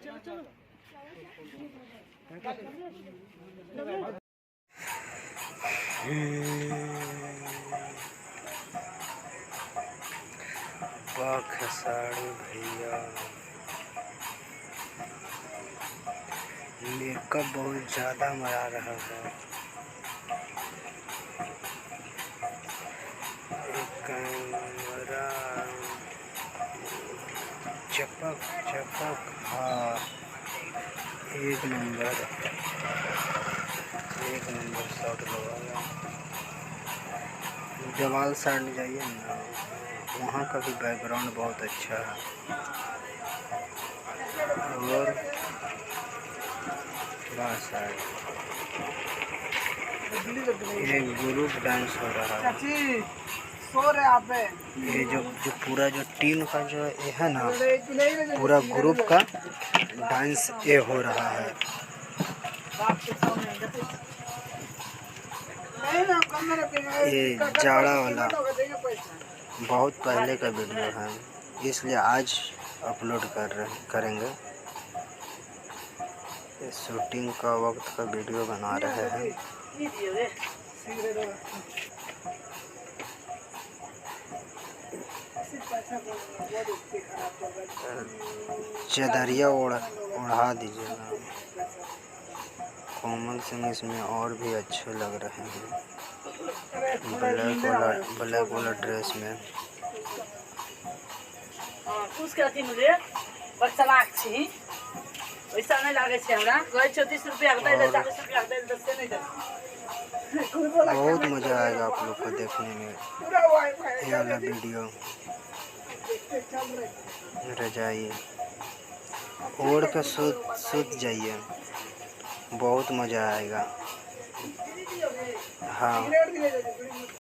वाह खेसारी भैया, मेकअप बहुत ज़्यादा मरा रहा है। एक कैमरा चपक चपक, हाँ एक नंबर शॉट लगाया। जवाल साइड जाइए ना, वहाँ का भी बैकग्राउंड बहुत अच्छा है। और साइड ये ग्रुप डांस हो रहा है। ये जो पूरा जो टीम का जो ये है ना, पूरा ग्रुप का डांस ये हो रहा है। ये जाड़ा वाला बहुत पहले का वीडियो है, इसलिए आज अपलोड करेंगे। ये शूटिंग का वक्त का वीडियो बना रहे हैं। चदरिया उड़ा दीजिएगा। कोमल सिंह इसमें और भी अच्छे लग रहे हैं, ब्लैक वाला ड्रेस में। वैसा नहीं लागे छे हमरा, कहे 34 रुपया दे दे, 40 रुपया दे दे, से नहीं दे। बहुत मजा आएगा आप लोग को देखने में ये वाला वीडियो। रजाई ओढ़ के सूत जाइए, बहुत मजा आएगा। हाँ।